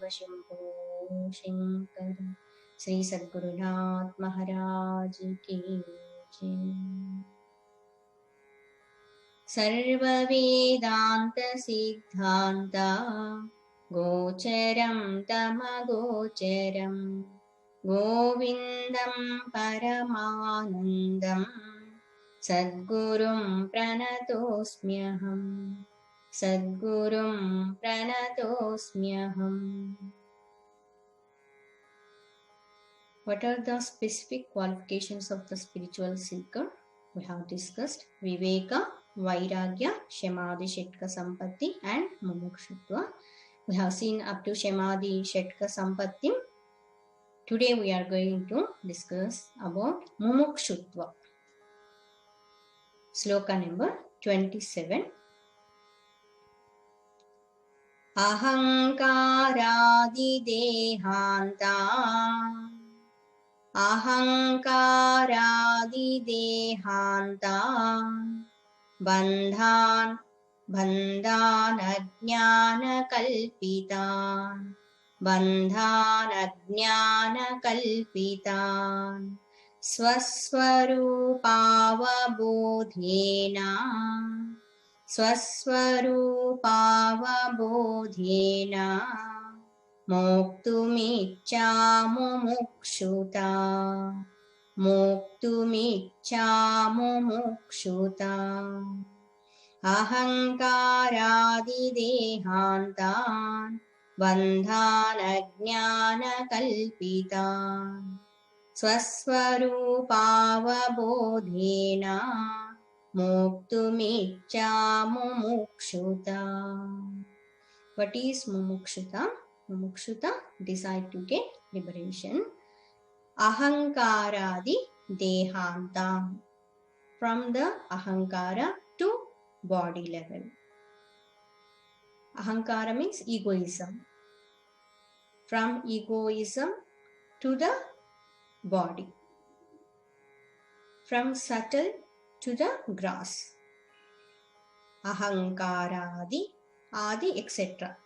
देव शंभो शंकर। श्री सद्गुरुनाथ महाराज की जय। सर्ववेदांत सिद्धांता गोचरं तमगोचरं गोविन्दं परमानन्दं सद्गुरुं प्रणतोऽस्म्यहम्। सद्गुरुं प्रणतोऽस्म्यहम्। What are the specific qualifications of the spiritual seeker? We have discussed Viveka, Vairagya, Shamadhi, Shetka, Sampatti and Mumukshutva. We have seen up to Shamadhi, Shetka, Sampatti. Today we are going to discuss about Mumukshutva. Sloka number 27. Ahankaradi-dehanta Ahankaradi-dehanta Bandhan Bandhan-ajnana-kalpitan Bandhan-ajnana-kalpitan Swaswarupavabodhena Swaswarupavabodhena Moktumicchamumukṣuta Moktumicchamumukṣuta Ahankaradi-dehantan Bandhan-ajnana-kalpitan Swaswarupavabodhena Moktumicchamumukṣuta. What is Mumukṣuta? Mumukṣuta, desire to get liberation. Ahankaradi dehanta, from the ahankara to body level. Ahankara means egoism. From egoism to the body. From subtle to the gross. Ahankaradi, adi, etc.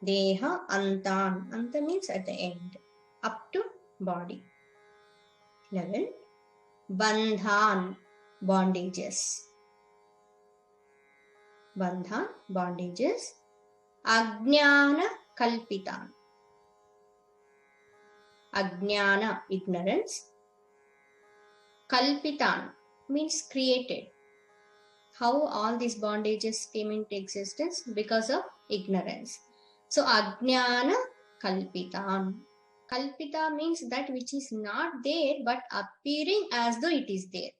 Deha antan, anta means at the end, up to body level. Bandhan, bondages. Bandhan, bondages. Ajnana kalpitan. Ajnana, ignorance. Kalpitan means created. How all these bondages came into existence? Because of ignorance. So, Ajnana Kalpitan. Kalpita means that which is not there but appearing as though it is there.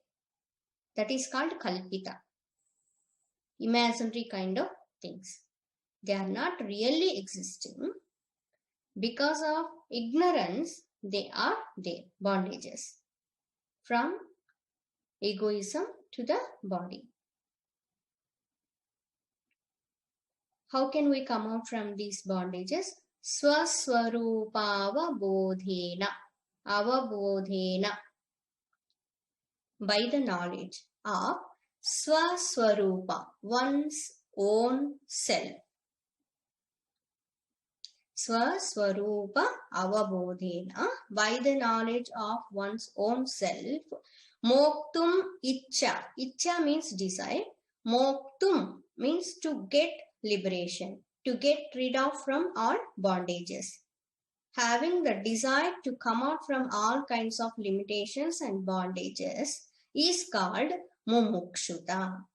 That is called Kalpita. Imaginary kind of things. They are not really existing. Because of ignorance, they are there. Bondages. From egoism to the body. How can we come out from these bondages? Swaswarupavabodhena. Avabodhena. By the knowledge of Swaswarupa, one's own self. Swaswarupa avabodhena, by the knowledge of one's own self. Moktum Icha. Icha means desire. Moktum means to get liberation, to get rid of from all bondages. Having the desire to come out from all kinds of limitations and bondages is called Mumukṣuta.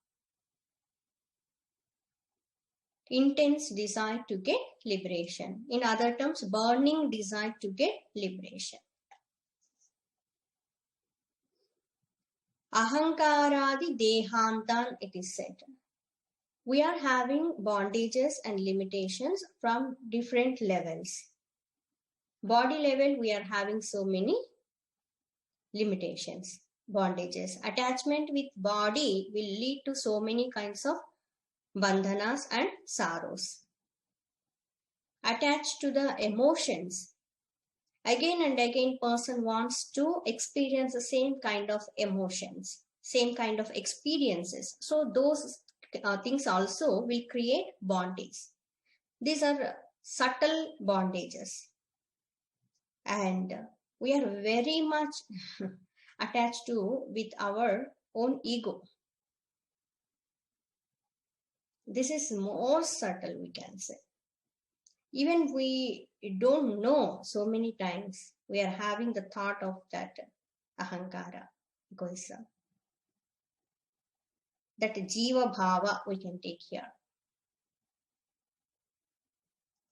Intense desire to get liberation. In other terms, burning desire to get liberation. Ahankaradi dehantan, it is said. We are having bondages and limitations from different levels. Body level, we are having so many limitations, bondages. Attachment with body will lead to so many kinds of bandhanas and sorrows. Attached to the emotions, again and again person wants to experience the same kind of emotions, same kind of experiences. So those things also will create bondage. These are subtle bondages. And we are very much attached to with our own ego. This is more subtle, we can say. Even we don't know, so many times we are having the thought of that ahankara, egoism. That jiva bhava we can take here.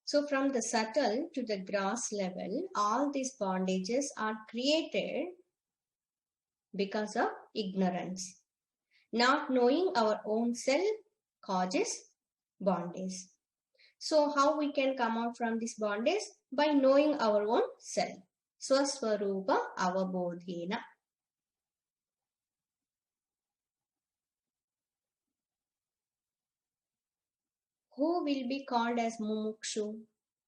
So from the subtle to the gross level, all these bondages are created because of ignorance. Not knowing our own self causes bondage. So how we can come out from this bondage? By knowing our own self. Swaswarupa avabodhena. Who will be called as mumukshu?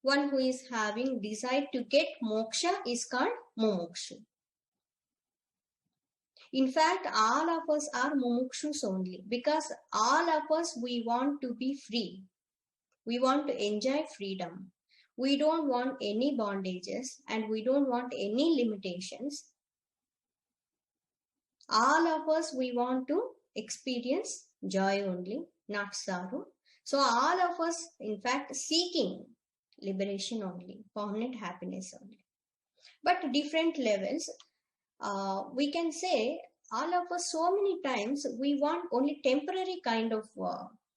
One who is having desire to get moksha is called mumukshu. In fact, all of us are mumukshus only, because all of us, we want to be free. We want to enjoy freedom. We don't want any bondages and we don't want any limitations. All of us, we want to experience joy only, not sorrow. So all of us, in fact, seeking liberation only, permanent happiness only. But different levels, we can say all of us, so many times we want only temporary kind of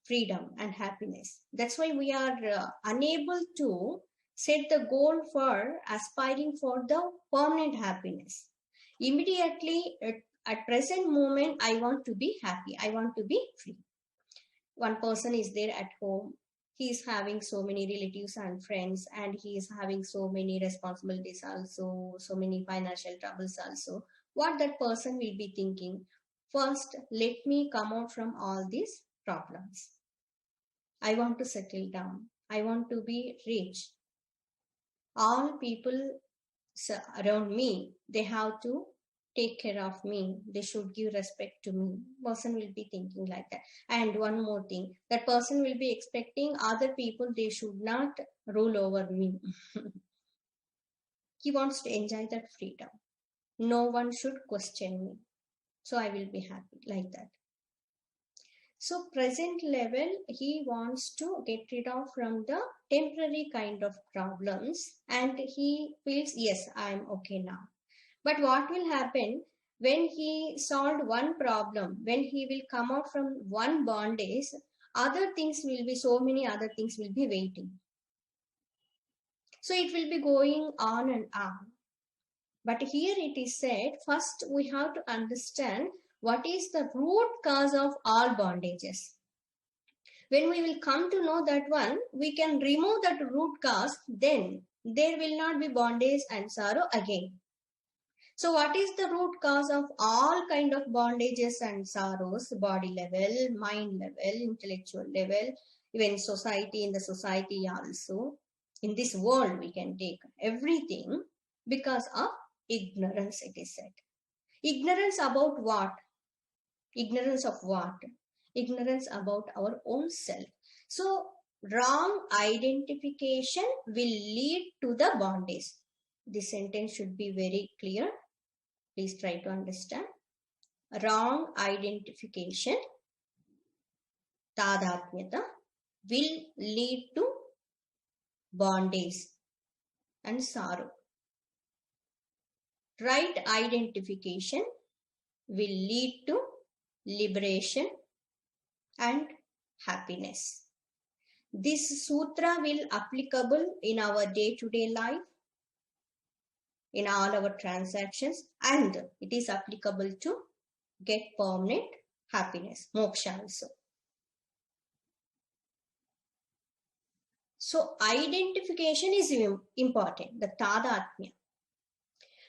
freedom and happiness. That's why we are unable to set the goal for aspiring for the permanent happiness. Immediately at present moment, I want to be happy, I want to be free. One person is there at home, he is having so many relatives and friends, and he is having so many responsibilities also, so many financial troubles also. What that person will be thinking? First, let me come out from all these problems. I want to settle down. I want to be rich. All people around me, they have to take care of me. They should give respect to me. Person will be thinking like that. And one more thing, that person will be expecting other people, they should not rule over me. He wants to enjoy that freedom. No one should question me. So I will be happy like that. So present level, he wants to get rid of from the temporary kind of problems, and he feels, yes, I am okay now. But what will happen when he solved one problem, when he will come out from one bondage, other things will be, so many other things will be waiting. So it will be going on and on. But here it is said, first we have to understand what is the root cause of all bondages. When we will come to know that one, we can remove that root cause, then there will not be bondage and sorrow again. So what is the root cause of all kind of bondages and sorrows? Body level, mind level, intellectual level, even society, in the society also. In this world we can take everything because of ignorance, it is said. Ignorance about what? Ignorance of what? Ignorance about our own self. So wrong identification will lead to the bondage. This sentence should be very clear. Please try to understand. Wrong identification, tadatmyata, will lead to bondage and sorrow. Right identification will lead to liberation and happiness. This sutra will applicable in our day-to-day life, in all our transactions, and it is applicable to get permanent happiness, moksha also. So identification is important, the tadatmya.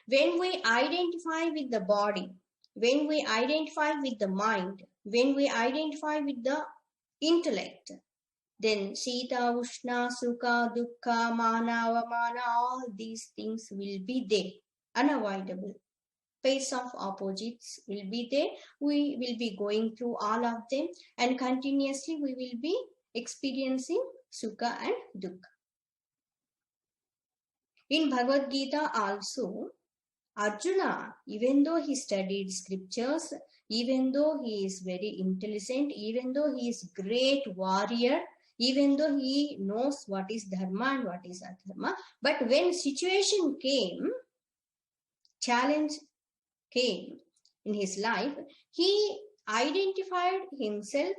When we identify with the body, when we identify with the mind, when we identify with the intellect, then Sita, Ushna, Sukha, Dukkha, Mana, Avamana, all these things will be there, unavoidable. Pace of opposites will be there. We will be going through all of them, and continuously we will be experiencing Sukha and Dukkha. In Bhagavad Gita also, Arjuna, even though he studied scriptures, even though he is very intelligent, even though he is great warrior, even though he knows what is dharma and what is adharma, but when situation came, challenge came in his life, he identified himself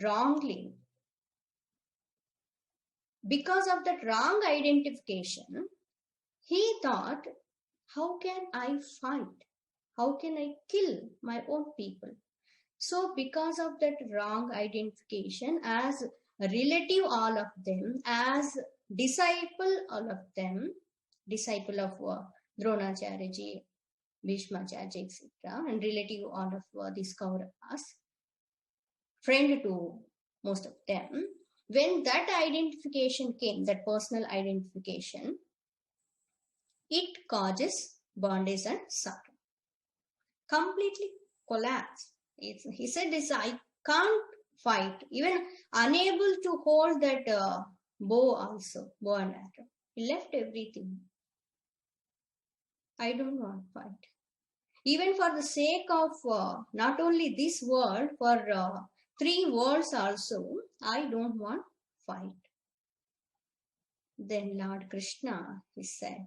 wrongly. Because of that wrong identification, he thought, how can I fight? How can I kill my own people? So because of that wrong identification, as a relative all of them, as disciple all of them, disciple of Dronacharya ji, Bhishmacharya, etc., and relative all of these Kauravas, friend to most of them, when that identification came, that personal identification, it causes bondage and suffering. Completely collapsed. He said this, I can't fight, even unable to hold that bow also, bow and arrow. He left everything. I don't want to fight. Even for the sake of not only this world, for 3 worlds also, I don't want to fight. Then Lord Krishna, he said,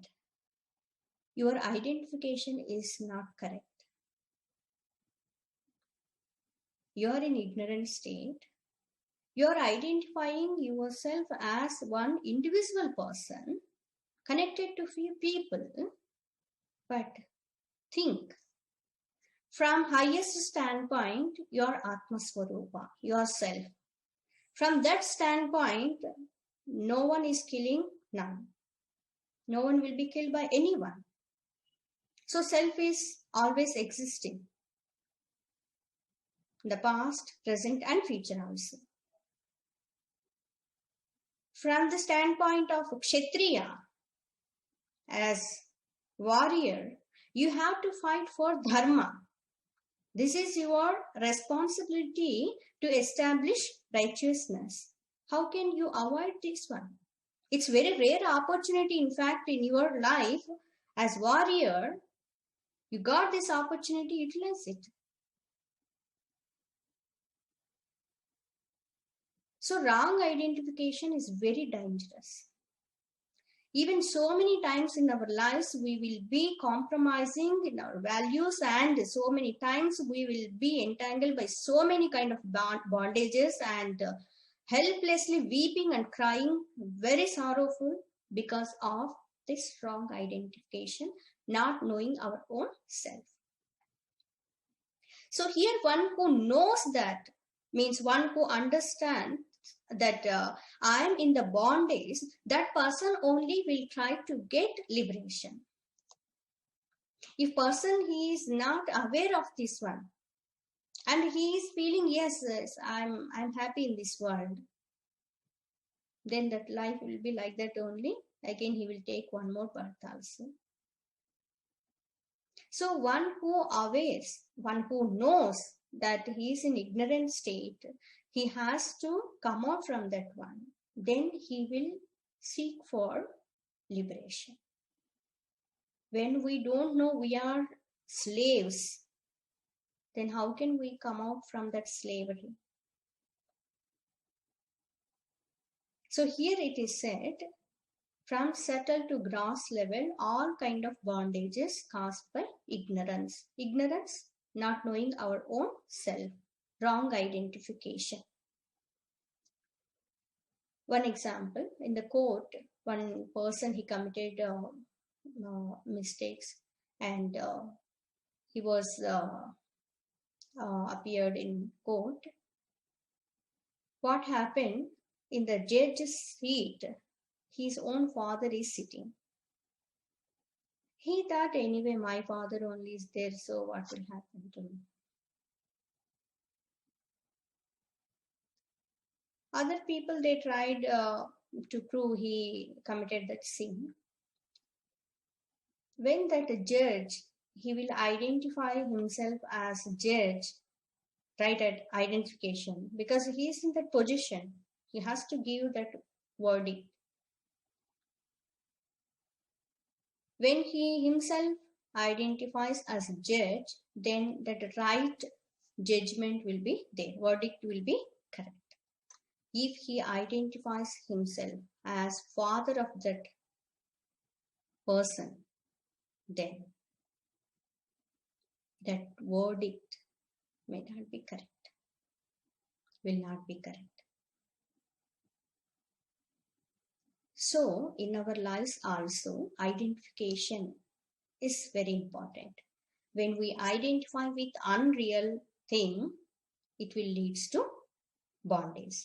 your identification is not correct. You are in ignorant state. You are identifying yourself as one individual person connected to few people. But think, from highest standpoint, your Atma Swarupa, yourself. From that standpoint, no one is killing none. No one will be killed by anyone. So self is always existing. The past, present and future also. From the standpoint of Kshatriya, as warrior, you have to fight for dharma. This is your responsibility to establish righteousness. How can you avoid this one? It's very rare opportunity, in fact, in your life as warrior. You got this opportunity, utilize it. So wrong identification is very dangerous. Even so many times in our lives, we will be compromising in our values, and so many times we will be entangled by so many kind of bondages and helplessly weeping and crying, very sorrowful because of this wrong identification, not knowing our own self. So here one who knows that, means one who understands that I am in the bondage, that person only will try to get liberation. If person he is not aware of this one, and he is feeling, yes, I'm happy in this world, then that life will be like that only. Again, he will take one more birth also. So one who awares, one who knows that he is in ignorant state, he has to come out from that one. Then he will seek for liberation. When we don't know we are slaves, then how can we come out from that slavery? So here it is said, from subtle to gross level, all kind of bondages caused by ignorance. Ignorance, not knowing our own self, wrong identification. One example, in the court, one person, he committed mistakes, and he was appeared in court. What happened, in the judge's seat, his own father is sitting. He thought, anyway, my father only is there, so what will happen to me? Other people, they tried to prove he committed that sin. When that judge, he will identify himself as judge, right, at identification, because he is in that position. He has to give that verdict. When he himself identifies as a judge, then that right judgment will be there, verdict will be correct. If he identifies himself as father of that person, then that verdict may not be correct, will not be correct. So, in our lives also, identification is very important. When we identify with unreal thing, it will lead to bondage.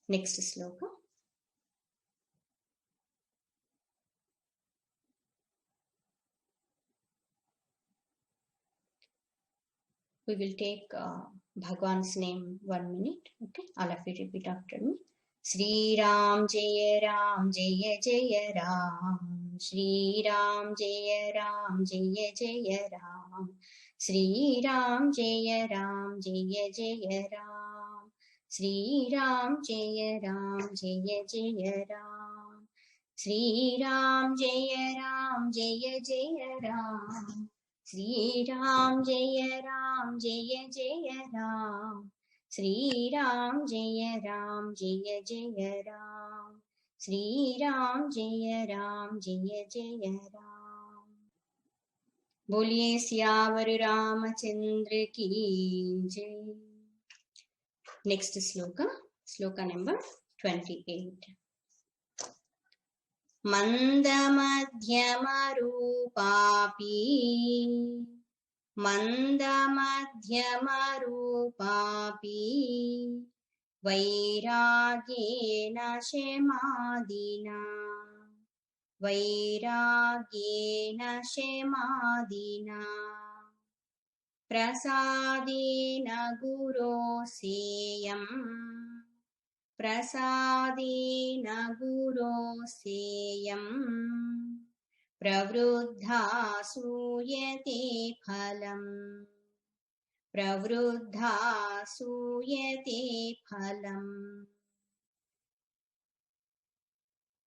Next sloka. We will take Bhagwan's name 1 minute. Okay, all of you repeat after me. Sri Ram Jaya Jaya Ram. Sri Ram Jaya Jaya Ram. Sri Ram Jaya Jaya Ram. Sri Ram Jaya Jaya Ram. Sri Ram Jaya Jaya Ram. Sri Ram Jaya Jaya Ram. Sri Ram Jaya Jaya Ram. Sri Ram Jaya Jaya Ram. बोलिए सियावर रामचंद्र की जय. Next sloka, sloka number 28. मन्दमध्यमरूपापि मन्दमध्यमरूपापि वैराग्येन शमादिना वैराग्येन शमादिना प्रसादेन गुरोसेयम् प्रसादेन गुरोसेयम् प्रवृद्धा सूयते फलम् प्रवृद्धा सूयते फलम्.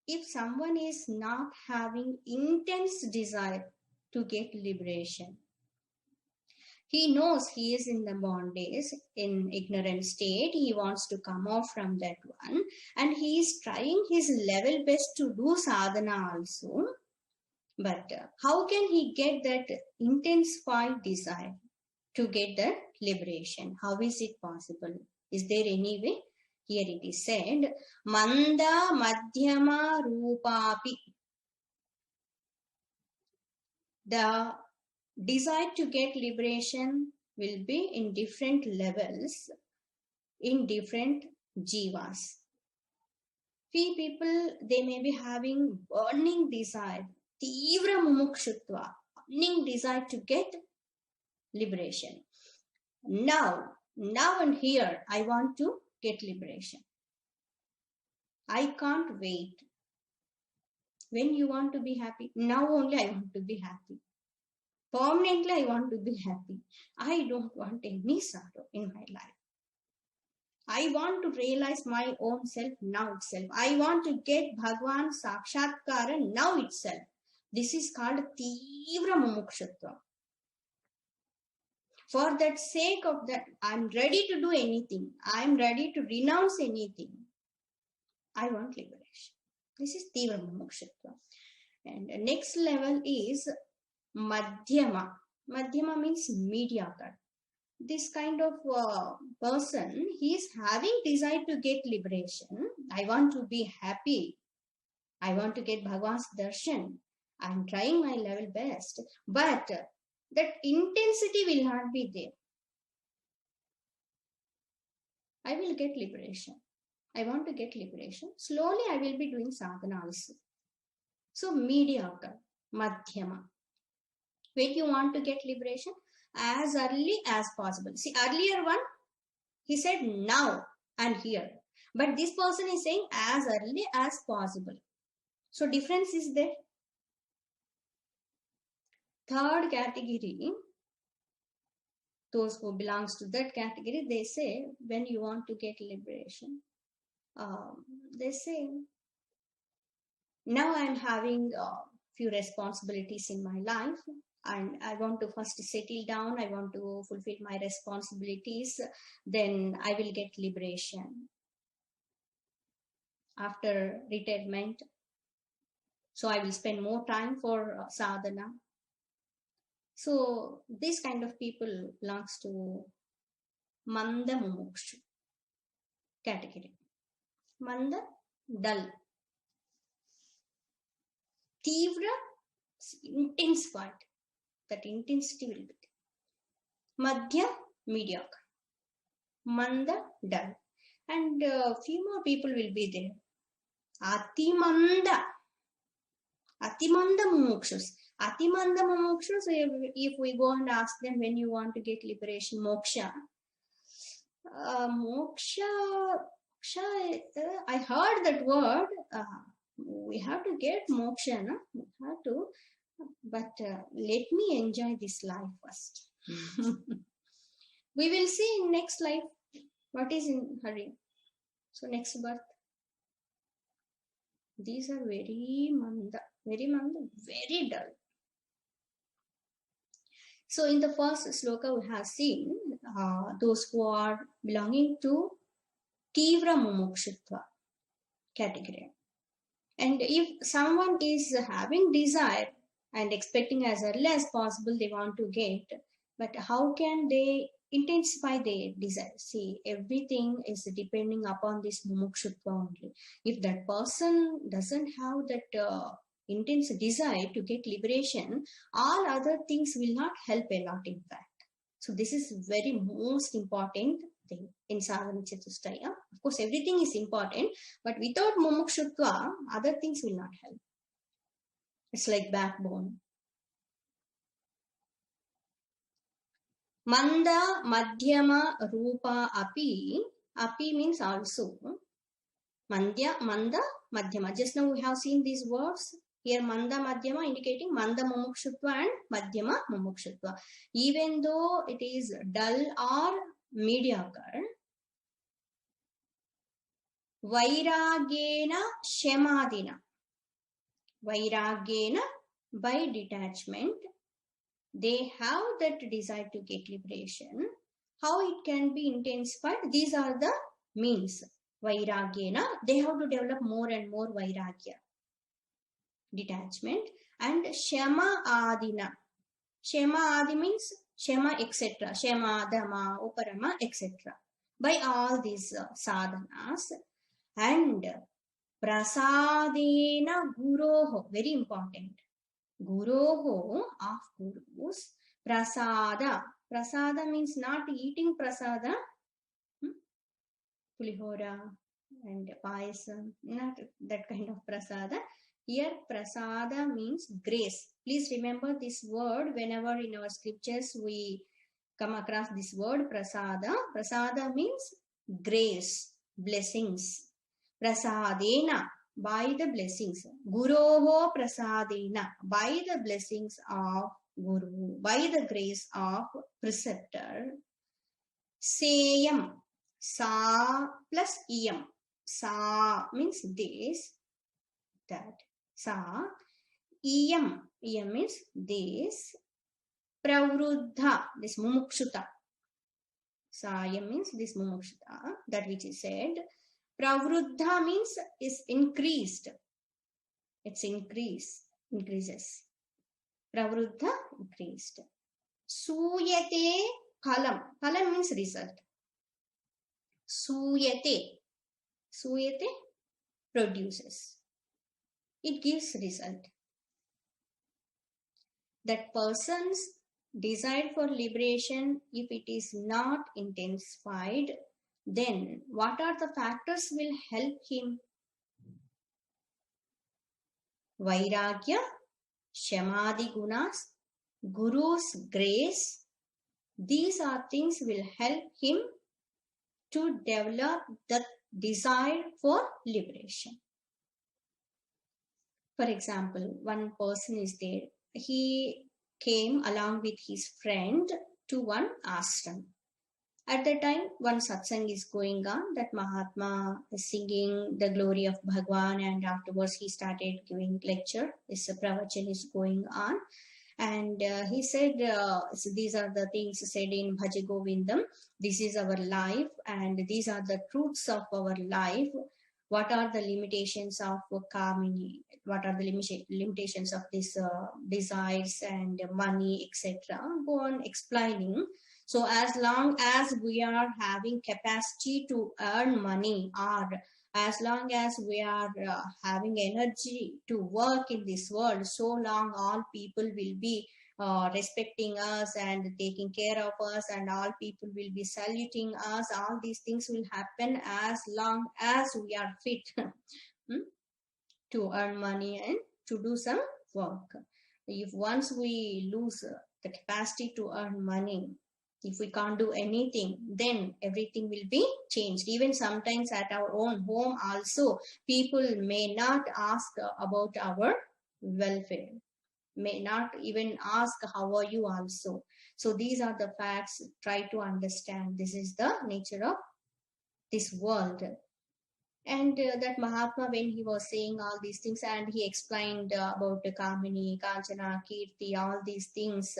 If someone is not having intense desire to get liberation, he knows he is in the bondage, in ignorant state, he wants to come out from that one, and he is trying his level best to do sadhana also. But how can he get that intensified desire to get that liberation? How is it possible? Is there any way? Here it is said, Manda Madhyama Rupapi. The desire to get liberation will be in different levels, in different jivas. Few people, they may be having burning desire, tivra mumukshutva, burning desire to get liberation. Now and here, I want to get liberation. I can't wait. When you want to be happy, now only I want to be happy. Permanently, I want to be happy. I don't want any sorrow in my life. I want to realize my own self now itself. I want to get Bhagwan Sakshatkara now itself. This is called Tivra Mumukshutva. For that sake of that, I'm ready to do anything. I'm ready to renounce anything. I want liberation. This is Tivra Mumukshutva. And the next level is Madhyama. Madhyama means mediocre. This kind of person, he is having desire to get liberation. I want to be happy. I want to get Bhagwan's darshan. I am trying my level best. But that intensity will not be there. I will get liberation. I want to get liberation. Slowly I will be doing sadhana also. So mediocre, madhyama. When you want to get liberation, as early as possible. See, earlier one, he said now and here. But this person is saying as early as possible. So difference is there. Third category, those who belongs to that category, they say when you want to get liberation, they say now I am having few responsibilities in my life, and I want to first settle down, I want to fulfill my responsibilities, then I will get liberation after retirement. So I will spend more time for sadhana. So this kind of people belongs to Manda Mumukshu category. Manda, dull. Tivra, intense part. That intensity will be there. Madhya, mediocre. Manda, dull. And few more people will be there. Atimanda. Atimanda Mumukshus. Atimanda Mumukshus, if we go and ask them when you want to get liberation, moksha. Moksha, I heard that word. We have to get moksha, no? We have to, but let me enjoy this life first. We will see in next life what is in hurry. So next birth. These are very manda, very dull. So in the first sloka we have seen those who are belonging to Tivra Mumukshutva category. And if someone is having desire and expecting as early as possible they want to get, but how can they intensify their desire? See, everything is depending upon this Mumukshutva only. If that person doesn't have that intense desire to get liberation, all other things will not help a lot in fact. So this is very most important thing in Sadhana Chatushtaya. Of course, everything is important, but without Mumukshutva, other things will not help. It's like backbone. Manda, Madhyama, Rupa, Api. Api means also. Manda, Madhyama. Just now we have seen these words. Here Manda, Madhyama indicating Manda Mumukshutva and Madhyama Mumukshutva. Even though it is dull or mediocre, Vairagena Shemadina. Vairagena, by detachment, they have that desire to get liberation. How it can be intensified? These are the means. Vairagena, they have to develop more and more Vairagya. Detachment. And Shema Adina. Shema Adi means Shema etc. Shema, Dhamma, Uparama etc. By all these sadhanas. And Prasadena Guroho, very important. Guroho, of Gurus. Prasada. Prasada means not eating prasada. Pulihora and payasam, not that kind of prasada. Here prasada means grace. Please remember this word whenever in our scriptures we come across this word prasada. Prasada means grace, blessings. Prasadena, by the blessings. Guroho prasadena, by the blessings of Guru, by the grace of preceptor. Seyam, sa plus iyam. Sa means this, that. Sa. Iyam, iyam means this. Pravruddha, this mumukshuta. Sayam means this mumukshuta, that which is said. Pravruddha means is increased. It's increases. Pravruddha, increased. Suyate kalam. Kalam means result. Suyate. Suyate produces. It gives result. That person's desire for liberation, if it is not intensified, then what are the factors will help him? Vairagya, Shamadi Gunas, Guru's grace. These are things will help him to develop the desire for liberation. For example, one person is there. He came along with his friend to one ashram. At the time, one satsang is going on, that Mahatma is singing the glory of Bhagwan, and afterwards he started giving lecture. This pravachan is going on, and he said, so these are the things said in Bhaja Govindam. This is our life, and these are the truths of our life. What are the limitations of Kamini? What are the limitations of this desires and money, etc.? Go on explaining. So as long as we are having capacity to earn money, or as long as we are having energy to work in this world, so long all people will be respecting us and taking care of us, and all people will be saluting us. All these things will happen as long as we are fit to earn money and to do some work. If once we lose the capacity to earn money, if we can't do anything, then everything will be changed. Even sometimes at our own home also, people may not ask about our welfare, may not even ask how are you also. So these are the facts. Try to understand, this is the nature of this world. And that Mahatma, when he was saying all these things, and he explained about Kamini, Kanchana, Kirti, all these things,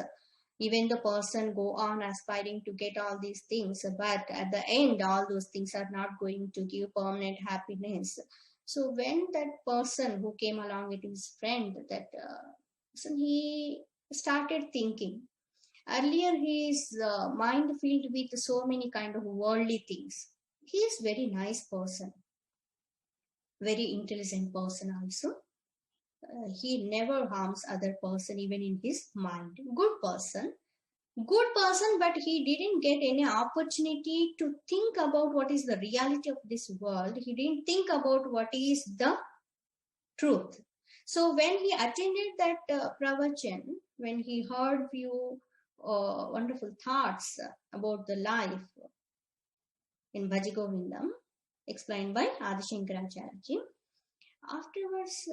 even the person go on aspiring to get all these things, but at the end all those things are not going to give permanent happiness. So when that person who came along with his friend, that so he started thinking. Earlier his mind filled with so many kind of worldly things. He is very nice person, very intelligent person also. He never harms other person even in his mind. Good person, but he didn't get any opportunity to think about what is the reality of this world. He didn't think about what is the truth. So when he attended that pravachan, when he heard few wonderful thoughts about the life in Bhaja Govindam, explained by Adi Shankaracharya, afterwards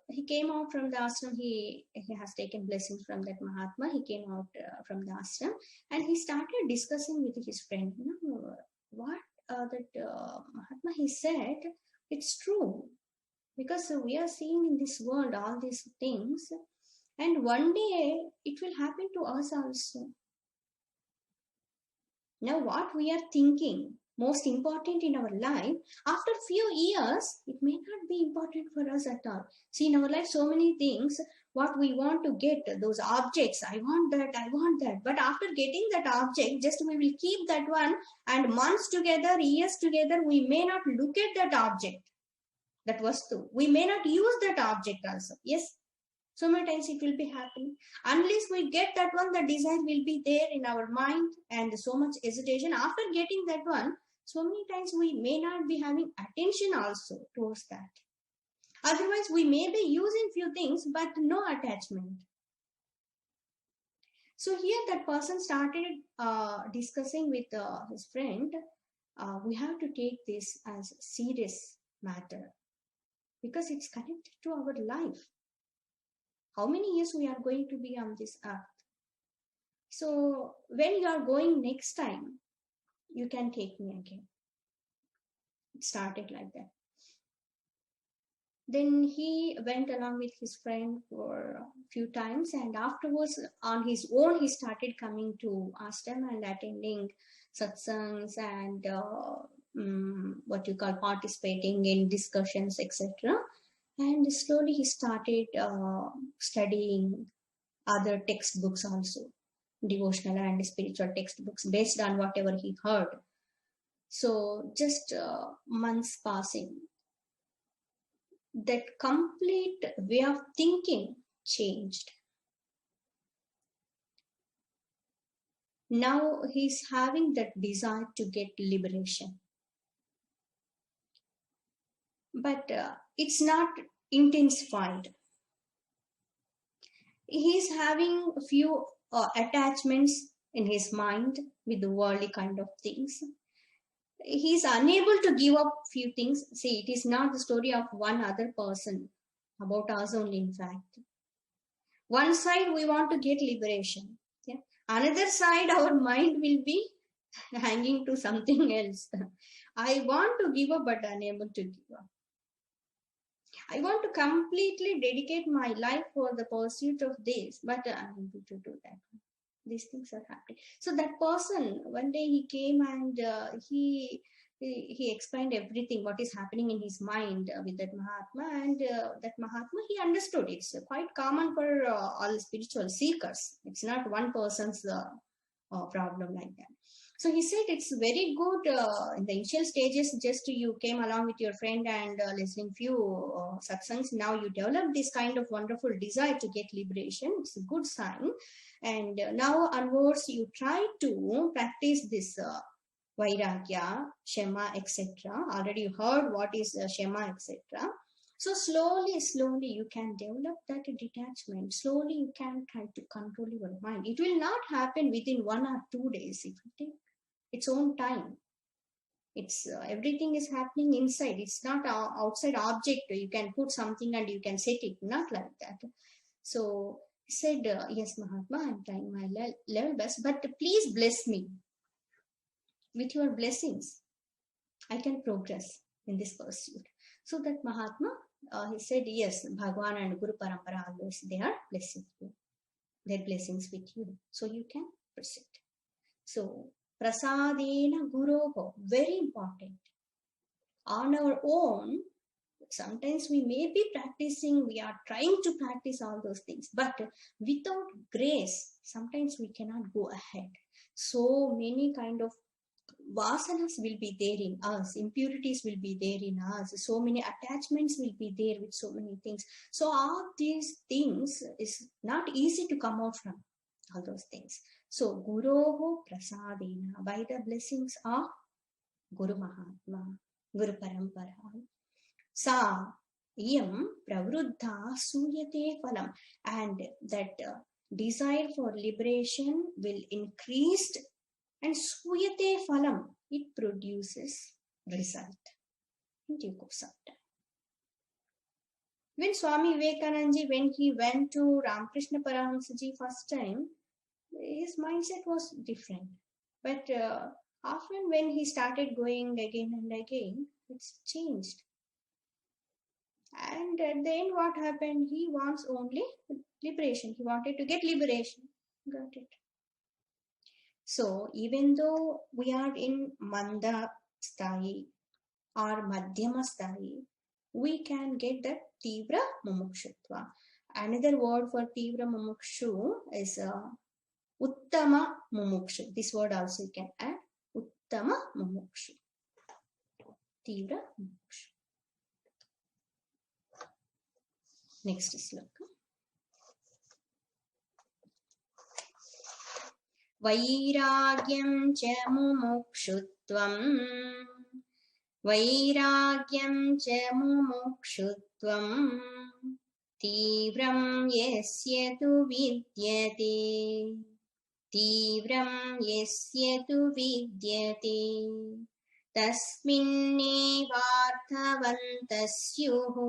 he came out from the ashram. He has taken blessings from that Mahatma. He came out from the ashram, and he started discussing with his friend, what that Mahatma, he said, it's true, because we are seeing in this world all these things, and one day it will happen to us also. Now what we are thinking most important in our life, after few years it may not be important for us at all. See, in our life so many things, what we want to get, those objects, I want that, but after getting that object, just we will keep that one, and months together, years together, we may not look at that object, that vastu, we may not use that object also. Yes, so many times it will be happening. Unless we get that one, the desire will be there in our mind, and so much hesitation. After getting that one, so many times we may not be having attention also towards that. Otherwise, we may be using few things, but no attachment. So here that person started discussing with his friend, we have to take this as a serious matter, because it's connected to our life. How many years we are going to be on this earth? So when you are going next time, you can take me again. It started like that. Then he went along with his friend for a few times, and afterwards on his own he started coming to ashram and attending satsangs and what you call participating in discussions, etc. And slowly he started studying other textbooks also, devotional and spiritual textbooks based on whatever he heard. So just months passing, that complete way of thinking changed. Now he's having that desire to get liberation. But it's not intensified. He's having a few attachments in his mind with the worldly kind of things. He's unable to give up few things. See, it is not the story of one other person, about us only, in fact. One side we want to get liberation. Yeah? Another side, our mind will be hanging to something else. I want to give up but unable to give up. I want to completely dedicate my life for the pursuit of this, but I'm unable to do that. These things are happening. So that person, one day he came and he explained everything what is happening in his mind with that Mahatma, and that Mahatma, he understood. It's quite common for all spiritual seekers. It's not one person's problem like that. So he said it's very good in the initial stages, just you came along with your friend and listening few satsangs. Now you develop this kind of wonderful desire to get liberation. It's a good sign. And now onwards, you try to practice this vairagya, shema, etc. Already you heard what is shema, etc. So slowly you can develop that detachment. Slowly you can try to control your mind. It will not happen within 1 or 2 days. It will take its own time. It's everything is happening inside. It's not outside object. You can put something and you can set it. Not like that. So he said, yes, Mahatma, I'm trying my level best, but please bless me. With your blessings, I can progress in this pursuit. So that Mahatma, he said, yes, Bhagwan and Guru Parampara always, they are blessing you. Their blessings with you. So you can proceed. So, prasadena guroho, very important. On our own, sometimes we may be practicing, we are trying to practice all those things, but without grace, sometimes we cannot go ahead. So many kind of vasanas will be there in us, impurities will be there in us, so many attachments will be there with so many things. So all these things is not easy to come out from all those things. So Guroho Prasadena, by the blessings of Guru Mahatma, Guru Parampara, Sa Iyam Pravruddha Suyate Phalam, and that desire for liberation will increase, and Suyate Phalam, it produces result in due course of time. When Swami Vivekananda, when he went to Ramakrishna Paramahansa Ji first time, his mindset was different. But often when he started going again and again, it's changed. And at the end, what happened? He wants only liberation. He wanted to get liberation. Got it. So even though we are in Manda Sthai or Madhyama Sthai, we can get that Tivra Mumukshutva. Another word for Tivra Mumukshu is Uttama Mumukshu. This word also you can add. Uttama Mumukshu. Tivra Mumukshu. Next sloka. Vairagyam cha mumukshutvam. Vairagyam cha mumukshutvam. Tivram yasya tu vidyate. Tivram yasya tu vidyate. Tasminnevarthavantasyuhu.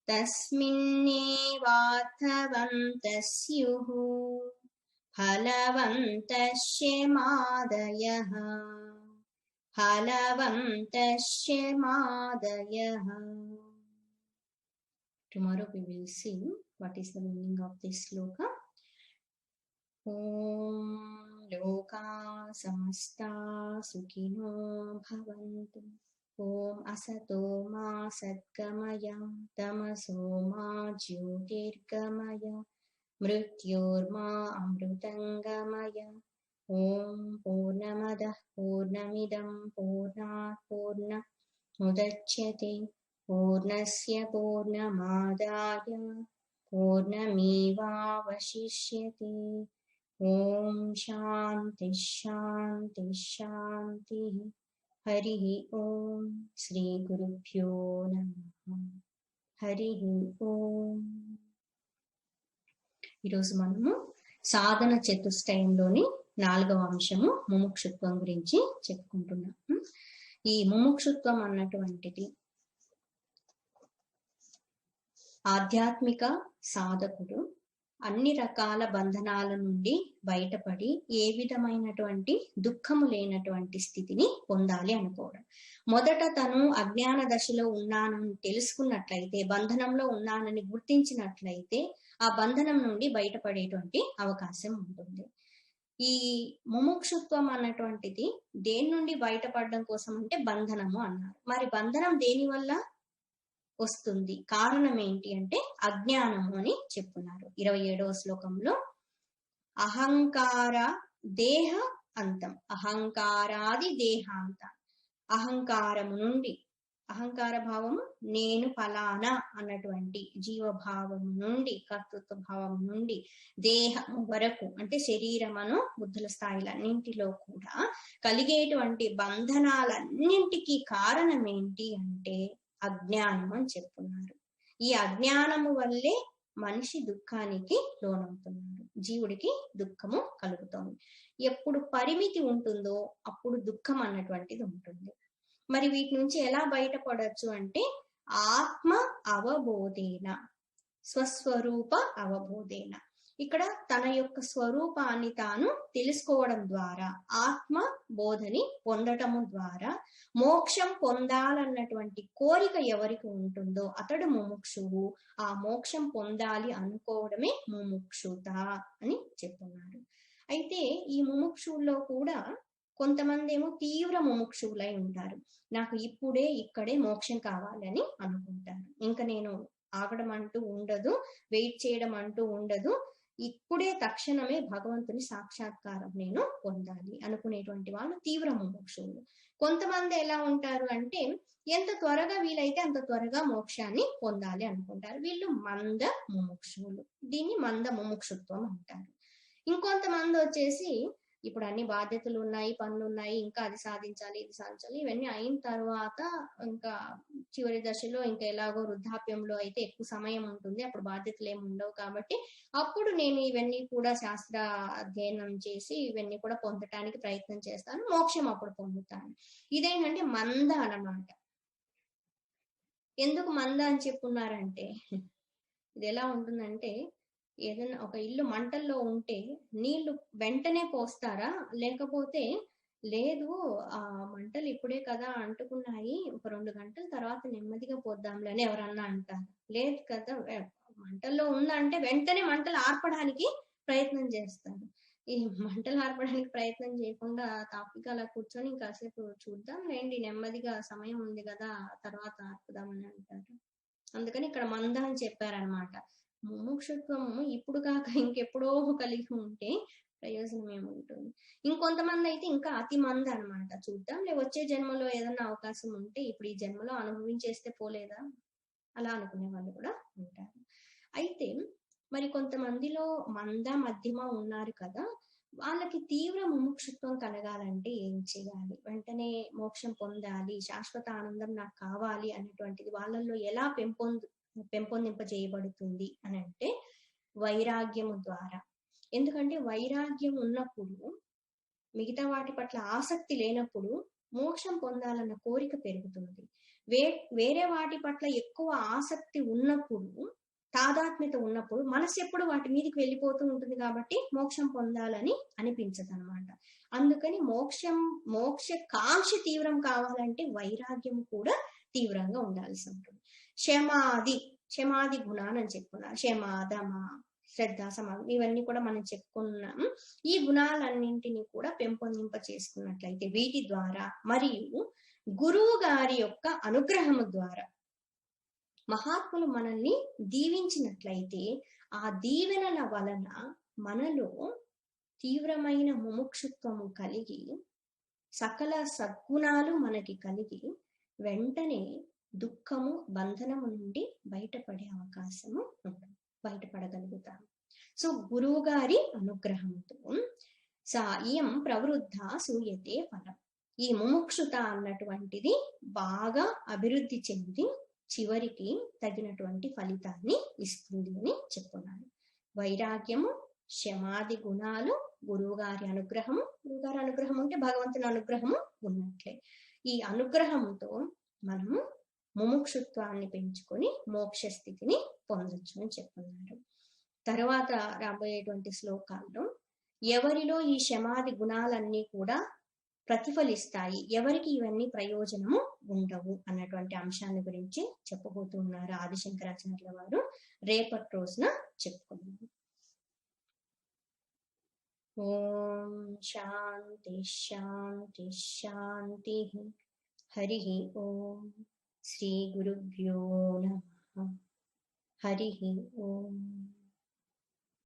Tasminnevarthavantasyuhu. Phalavantashya madayaha. Phalavantashya madayaha. Tomorrow we will see what is the meaning of this sloka. Om Loka Samasta Sukhino Bhavantu. Om Asato Ma Satgamaya Tamaso Ma Jyotirgamaya Mrityorma Amrutangamaya. Om Purnamadah Purnamidam Purnat Purna Mudachyate Purnasya Purnamadaya Purnamevavashishyate. Om Shanti Shanti Shanti. Harihi Om. Shri Gurubhyo Namaha. Harihi Om. ఈరోజు మనము సాధన చతుష్టయంలోని 4వ అంశము ముముక్షుత్వం గురించి చెప్పుకుంటున్నాం. ఈ ముముక్షుత్వం అన్నటువంటిది ఆధ్యాత్మిక సాధకుడు అన్ని రకాల బంధనాల నుండి బయటపడి ఏ విధమైనటువంటి దుఃఖము లేనటువంటి స్థితిని పొందాలి అనుకోవడం. మొదట తను అజ్ఞాన దశలో ఉన్నానని తెలుసుకున్నట్లయితే, బంధనంలో ఉన్నానని గుర్తించినట్లయితే ఆ బంధనం నుండి బయటపడేటువంటి అవకాశం ఉంటుంది. ఈ ముముక్షుత్వం అన్నటువంటిది దేని నుండి బయటపడడం కోసం అంటే బంధనము అన్నారు. మరి బంధనం దేని వల్ల వస్తుంది, కారణం ఏంటి అంటే అజ్ఞానము అని చెప్పున్నారు 27వ శ్లోకంలో. అహంకార దేహ అంతం, అహంకారాది దేహాంతం. అహంకారము నుండి, అహంకార భావము నేను ఫలానా అన్నటువంటి జీవభావము నుండి, కర్తృత్వ భావం నుండి దేహము వరకు అంటే శరీరమును బుద్ధుల స్థాయిలన్నింటిలో కూడా కలిగేటువంటి బంధనాలన్నింటికీ కారణం ఏంటి అంటే అజ్ఞానం అని చెప్పున్నారు. ఈ అజ్ఞానము వల్లే మనిషి దుఃఖానికి లోనవుతున్నాడు, జీవుడికి దుఃఖము కలుగుతోంది. ఎప్పుడు పరిమితి ఉంటుందో అప్పుడు దుఃఖం అన్నటువంటిది ఉంటుంది. మరి వీటి నుంచి ఎలా బయటపడచ్చు అంటే ఆత్మ అవబోధేన, స్వస్వరూప అవబోధేన. ఇక్కడ తన యొక్క స్వరూపాన్ని తాను తెలుసుకోవడం ద్వారా, ఆత్మ బోధని పొందటము ద్వారా మోక్షం పొందాలన్నటువంటి కోరిక ఎవరికి ఉంటుందో అతడు ముముక్షువు. ఆ మోక్షం పొందాలి అనుకోవడమే ముముక్షుత అని చెప్తున్నారు. అయితే ఈ ముముక్షువుల్లో కూడా కొంతమంది ఏమో తీవ్ర ముముక్షువులై ఉంటారు. నాకు ఇప్పుడే ఇక్కడే మోక్షం కావాలని అనుకుంటారు. ఇంకా నేను ఆగడం అంటూ ఉండదు, వెయిట్ చేయడం అంటూ ఉండదు, ఇప్పుడే తక్షణమే భగవంతుని సాక్షాత్కారం నేను పొందాలి అనుకునేటువంటి వాళ్ళు తీవ్ర ముముక్షువులు. కొంతమంది ఎలా ఉంటారు అంటే ఎంత త్వరగా వీలైతే అంత త్వరగా మోక్షాన్ని పొందాలి అనుకుంటారు. వీళ్ళు మంద ముముక్షువులు. దీన్ని మంద ముముక్షుత్వం అంటారు. ఇంకొంతమంది వచ్చేసి ఇప్పుడు అన్ని బాధ్యతలు ఉన్నాయి, పనులు ఉన్నాయి, ఇంకా అది సాధించాలి, ఇది సాధించాలి, ఇవన్నీ అయిన తర్వాత ఇంకా చివరి దశలో ఇంకా ఎలాగో వృద్ధాప్యంలో అయితే ఎక్కువ సమయం ఉంటుంది, అప్పుడు బాధ్యతలు ఏమి ఉండవు కాబట్టి అప్పుడు నేను ఇవన్నీ కూడా శాస్త్ర అధ్యయనం చేసి ఇవన్నీ కూడా పొందటానికి ప్రయత్నం చేస్తాను, మోక్షం అప్పుడు పొందుతాను. ఇదేంటంటే మంద అన్నమాట. ఎందుకు మంద అని చెప్పున్నారంటే ఇది ఎలా ఉంటుందంటే ఏదైనా ఒక ఇల్లు మంటల్లో ఉంటే నీళ్లు వెంటనే పోస్తారా, లేకపోతే లేదు ఆ మంటలు ఇప్పుడే కదా అంటుకున్నాయి, ఒక 2 గంటల తర్వాత నెమ్మదిగా పోద్దాంలే అని ఎవరన్నా అంటారు. లేదు కదా, మంటల్లో ఉందంటే వెంటనే మంటలు ఆర్పడానికి ప్రయత్నం చేస్తారు. ఈ మంటలు ఆర్పడానికి ప్రయత్నం చేయకుండా తాపిగా అలా కూర్చొని ఇంకాసేపు చూద్దాం లేండి, నెమ్మదిగా సమయం ఉంది కదా తర్వాత ఆర్పుదామని అంటారు. అందుకని ఇక్కడ మంద అని చెప్పారనమాట. ముముక్షుత్వము ఇప్పుడు కాక ఇంకెప్పుడో కలిగి ఉంటే ప్రయోజనం ఏముంటుంది. ఇంకొంతమంది అయితే ఇంకా అతి మంది అనమాట. చూద్దాం వచ్చే జన్మలో ఏదన్నా అవకాశం ఉంటే ఇప్పుడు ఈ జన్మలో అనుభవించేస్తే పోలేదా అలా అనుకునే వాళ్ళు కూడా ఉంటారు. అయితే మరి కొంతమందిలో మంద మధ్యమ ఉన్నారు కదా, వాళ్ళకి తీవ్ర ముముక్షుత్వం కలగాలంటే ఏం చేయాలి, వెంటనే మోక్షం పొందాలి, శాశ్వత ఆనందం నాకు కావాలి అనేటువంటిది వాళ్ళల్లో ఎలా పెంపొందింప చేయబడుతుంది అని అంటే వైరాగ్యము ద్వారా. ఎందుకంటే వైరాగ్యం ఉన్నప్పుడు, మిగతా వాటి పట్ల ఆసక్తి లేనప్పుడు మోక్షం పొందాలన్న కోరిక పెరుగుతుంది. వేరే వాటి పట్ల ఎక్కువ ఆసక్తి ఉన్నప్పుడు, తాదాత్మ్యత ఉన్నప్పుడు మనసు ఎప్పుడు వాటి మీదకి వెళ్ళిపోతూ ఉంటుంది కాబట్టి మోక్షం పొందాలని అనిపించదు అనమాట. అందుకని మోక్ష కాంక్ష తీవ్రం కావాలంటే వైరాగ్యం కూడా తీవ్రంగా ఉండాల్సి ఉంటుంది. క్షమాది గుణాన్ని అని చెప్పుకున్నారు. క్షమ, దమ, శ్రద్ధ, సమాధి ఇవన్నీ కూడా మనం చెప్పుకున్నాం. ఈ గుణాలన్నింటినీ కూడా పెంపొందింప చేసుకున్నట్లయితే వీటి ద్వారా, మరియు గురువు గారి యొక్క అనుగ్రహము ద్వారా మహాత్ములు మనల్ని దీవించినట్లయితే ఆ దీవెనల వలన మనలో తీవ్రమైన ముముక్షుత్వము కలిగి సకల సద్గుణాలు మనకి కలిగి వెంటనే దుఃఖము బంధనము నుండి బయటపడే అవకాశము ఉంటుంది, బయటపడగలుగుతాము. సో గురువు గారి అనుగ్రహంతో సాయం ప్రవృద్ధ సూయతే ఫలం. ఈ ముముక్షుత అన్నటువంటిది బాగా అభివృద్ధి చెంది చివరికి తగినటువంటి ఫలితాన్ని ఇస్తుంది అని చెప్పున్నారు. వైరాగ్యము, క్షమాది గుణాలు, గురువుగారి అనుగ్రహము. గురువుగారి అనుగ్రహం అంటే భగవంతుని అనుగ్రహము ఉన్నట్లే. ఈ అనుగ్రహంతో మనము ముముక్షుత్వాన్ని పెంచుకొని మోక్ష స్థితిని పొందొచ్చు అని చెప్పున్నారు. తర్వాత రాబోయేటువంటి శ్లోకాల్లో ఎవరిలో ఈ శమాది గుణాలన్నీ కూడా ప్రతిఫలిస్తాయి, ఎవరికి ఇవన్నీ ప్రయోజనము ఉండవు అన్నటువంటి అంశాన్ని గురించి చెప్పబోతున్నారు ఆదిశంకరాచార్యుల వారు. రేపటి రోజున చెప్పుకున్నాము. ఓం శాంతి శాంతి శాంతి. హరి ఓం. శ్రీ గురుభ్యో నమః. హరి ఓం.